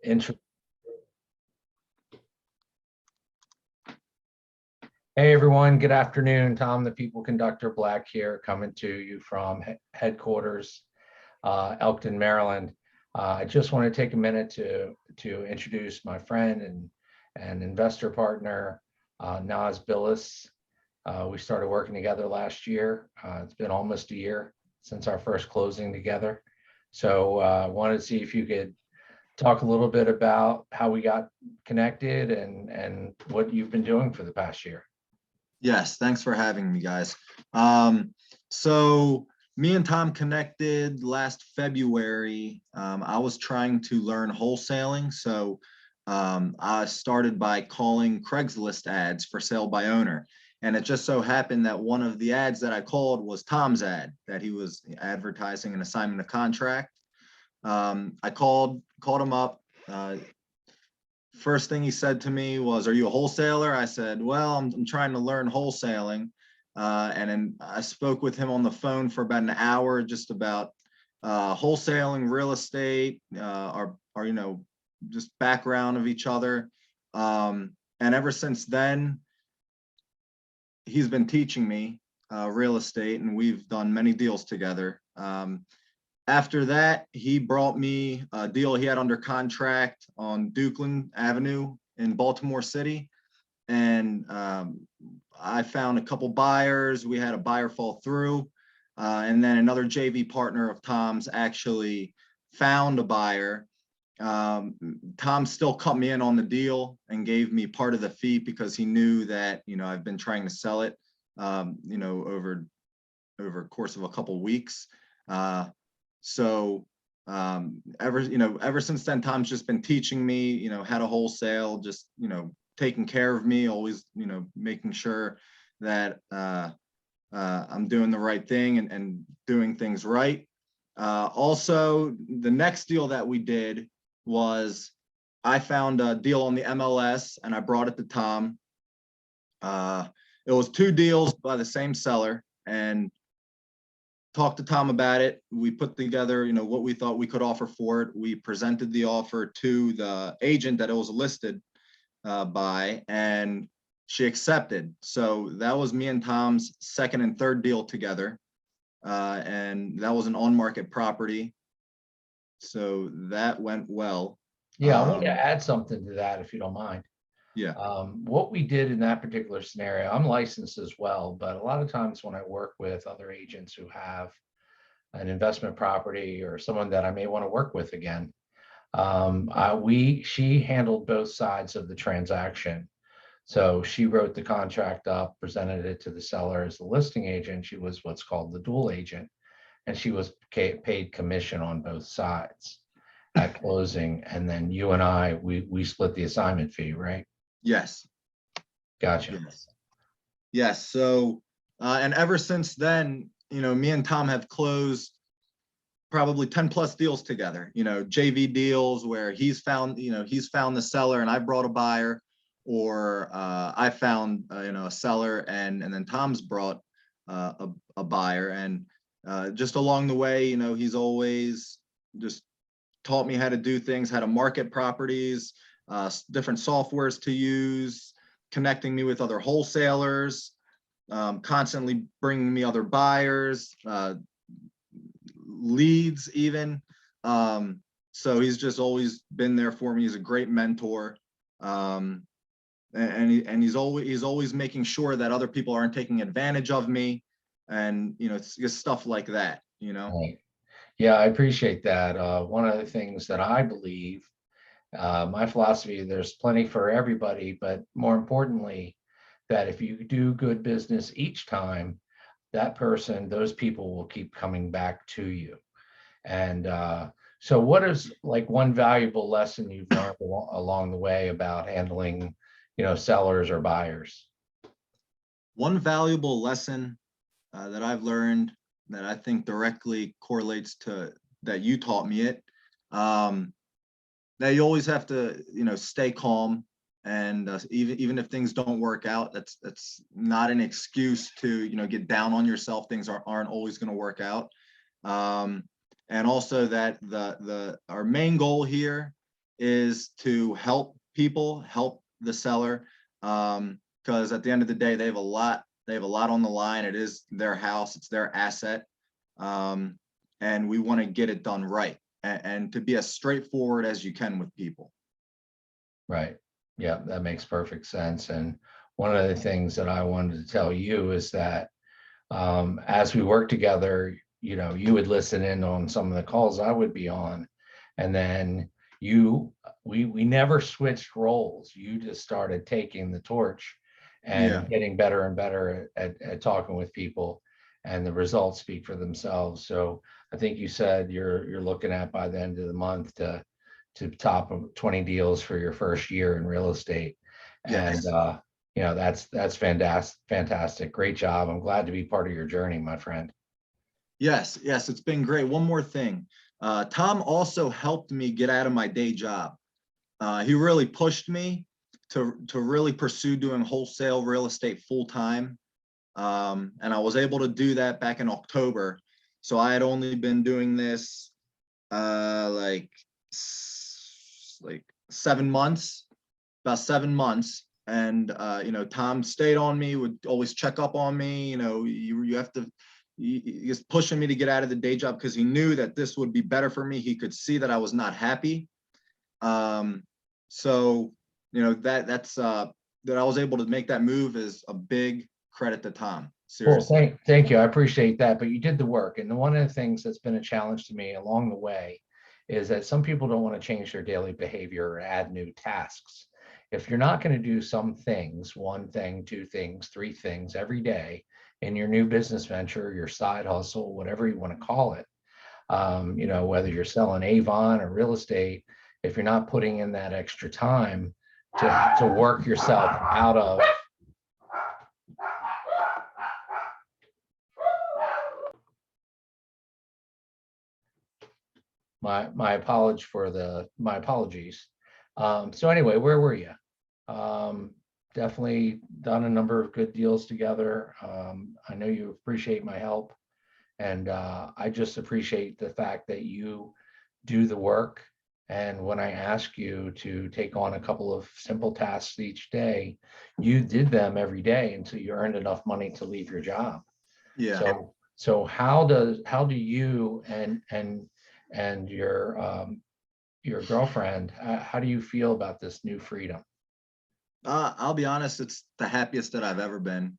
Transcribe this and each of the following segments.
intro. Hey everyone, good afternoon. Tom, the People Conductor Black here, coming to you from headquarters, Elkton, Maryland. I just want to take a minute to introduce my friend and investor partner, Naz Billis. We started working together last year. It's been almost a year since our first closing together. So I wanted to see if you could talk a little bit about how we got connected and what you've been doing for the past year. Yes, thanks for having me, guys. So me and Tom connected last February. I was trying to learn wholesaling. So I started by calling Craigslist ads for sale by owner. And it just so happened that one of the ads that I called was Tom's ad, that he was advertising an assignment of contract. I called him up. First thing he said to me was, "Are you a wholesaler?" I said, "Well, I'm trying to learn wholesaling." And then I spoke with him on the phone for about an hour, just about wholesaling, real estate, our just background of each other. And ever since then, he's been teaching me real estate, and we've done many deals together. After that, he brought me a deal he had under contract on Dukeland Avenue in Baltimore City. And I found a couple buyers. We had a buyer fall through. And then another JV partner of Tom's actually found a buyer. Tom still cut me in on the deal and gave me part of the fee because he knew that, I've been trying to sell it, over a course of a couple of weeks. So ever since then, Tom's just been teaching me, how to wholesale, just, taking care of me, always, making sure that I'm doing the right thing and doing things right. Also, the next deal that we did was I found a deal on the MLS and I brought it to Tom. It was two deals by the same seller, and talked to Tom about it. We put together, what we thought we could offer for it. We presented the offer to the agent that it was listed by, and she accepted. So that was me and Tom's second and third deal together. And that was an on-market property. So that went well. Yeah, I want to add something to that, if you don't mind. Yeah. What we did in that particular scenario, I'm licensed as well, but a lot of times when I work with other agents who have an investment property or someone that I may want to work with again, she handled both sides of the transaction. So she wrote the contract up, presented it to the seller as the listing agent. She was what's called the dual agent, and she was paid commission on both sides at closing. And then you and I, we split the assignment fee, right? Yes. Gotcha. Yes. So, and ever since then, me and Tom have closed probably 10 plus deals together, JV deals where he's found the seller and I brought a buyer, or I found, a seller and then Tom's brought a buyer. And just along the way, he's always just taught me how to do things, how to market properties, different softwares to use, connecting me with other wholesalers, constantly bringing me other buyers, leads even. So he's just always been there for me. He's a great mentor. And he's always making sure that other people aren't taking advantage of me, and it's just stuff like that. Right. Yeah, I appreciate that. One of the things that I believe, my philosophy, there's plenty for everybody, but more importantly, that if you do good business each time, those people will keep coming back to you. And so what is like one valuable lesson you've learned along the way about handling, sellers or buyers? One valuable lesson that I've learned that I think directly correlates to that you taught me it, that you always have to, stay calm. And even if things don't work out, that's not an excuse to, get down on yourself. Things aren't always going to work out. And also that our main goal here is to help people, help the seller, because at the end of the day, they have a lot on the line. It is their house, it's their asset, and we want to get it done right, and to be as straightforward as you can with people. Right. Yeah, that makes perfect sense. And one of the things that I wanted to tell you is that as we work together, you know, you would listen in on some of the calls I would be on, and then we never switched roles. You just started taking the torch Yeah. and getting better and better at talking with people, and the results speak for themselves. So I think you said you're looking at by the end of the month to top of 20 deals for your first year in real estate. And Yes. you know, that's fantastic. Great job. I'm glad to be part of your journey, my friend. Yes, it's been great. One more thing. Tom also helped me get out of my day job. He really pushed me to really pursue doing wholesale real estate full time. And I was able to do that back in October. So I had only been doing this like 7 months, about 7 months. And you know, Tom stayed on me, would always check up on me. You know, you have to, he's pushing me to get out of the day job because he knew that this would be better for me. He could see that I was not happy. So you know, that I was able to make that move is a big credit to Tom. Well, Seriously. thank you. I appreciate that. But you did the work. And one of the things that's been a challenge to me along the way is that some people don't want to change their daily behavior or add new tasks. If you're not going to do some things, one thing, two things, three things every day in your new business venture, your side hustle, whatever you want to call it, you know, whether you're selling Avon or real estate, if you're not putting in that extra time to work yourself out of my apologies. So anyway, where were you? Definitely done a number of good deals together. I know you appreciate my help, and I just appreciate the fact that you do the work. And when I ask you to take on a couple of simple tasks each day, you did them every day until you earned enough money to leave your job. Yeah. So how do you and your girlfriend, how do you feel about this new freedom? I'll be honest, it's the happiest that I've ever been.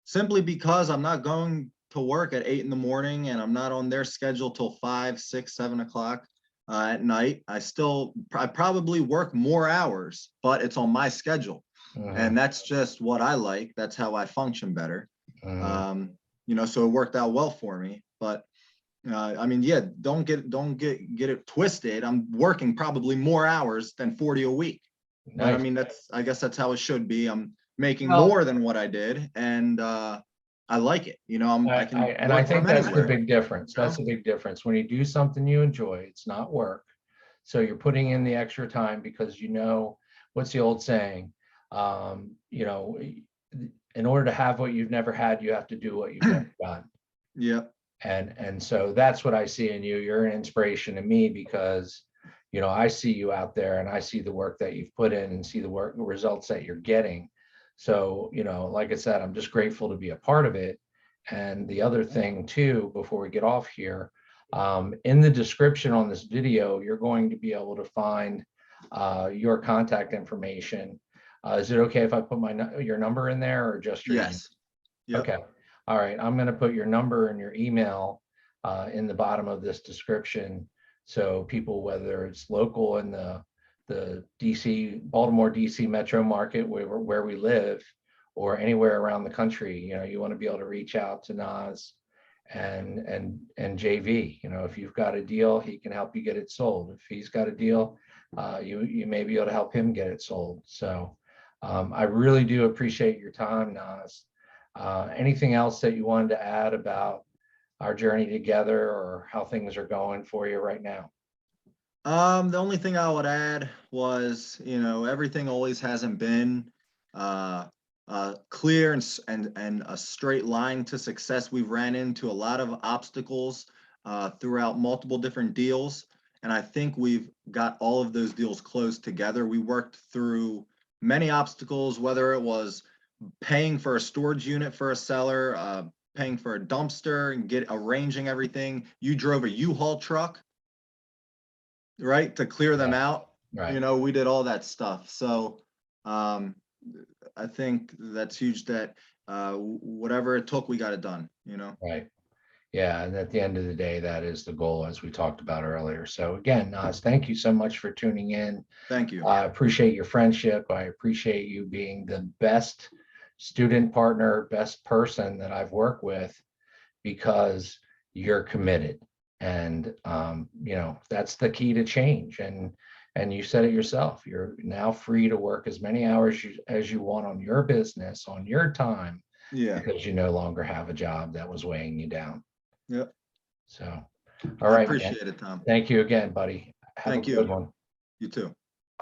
Simply because I'm not going to work at 8 in the morning and I'm not on their schedule till 5, 6, 7 o'clock at night. I probably work more hours, but it's on my schedule. And that's just what I like. That's how I function better. You know, so it worked out well for me. But I mean, yeah, don't get it twisted. I'm working probably more hours than 40 a week. But I Nice. mean, I guess that's how it should be. I'm making Well, more than what I did, and I like it. You know, I can I work think from that's the anywhere. big difference. You know? That's the big difference. When you do something you enjoy, it's not work. So you're putting in the extra time because you know, what's the old saying? You know, in order to have what you've never had, you have to do what you've never done. Yeah, And so that's what I see in you. You're an inspiration to me because, you know, I see you out there and I see the work that you've put in and see the work results that you're getting. So, you know, like I said, I'm just grateful to be a part of it. And the other thing too, before we get off here, in the description on this video, you're going to be able to find your contact information. Is it okay if I put your number in there or just your email? yes, yep, Okay. All right. I'm going to put your number and your email in the bottom of this description. So people, whether it's local in the DC, Baltimore, DC metro market where we live, or anywhere around the country, you know, you want to be able to reach out to Nas and JV. You know, if you've got a deal, he can help you get it sold. If he's got a deal, you may be able to help him get it sold. So I really do appreciate your time, Nas. Anything else that you wanted to add about our journey together or how things are going for you right now? The only thing I would add was, you know, everything always hasn't been clear and a straight line to success. We've ran into a lot of obstacles throughout multiple different deals, And I think we've got all of those deals closed together. We worked through many obstacles, whether it was paying for a storage unit for a seller, paying for a dumpster and arranging everything. You drove a U-Haul truck, right, to clear them out. Right. You know, we did all that stuff. So I think that's huge that whatever it took, we got it done, you know? Right. Yeah. And at the end of the day, that is the goal, as we talked about earlier. So again, Nas, thank you so much for tuning in. Thank you. I appreciate your friendship. I appreciate you being the best student partner, best person that I've worked with, because you're committed. And you know, that's the key to change. And you said it yourself, you're now free to work as many hours as you want on your business, on your time, Yeah. because you no longer have a job that was weighing you down. Yep. So, all I right, man. appreciate it, Tom. Thank you again, buddy. Have a Thank good you. one. You too.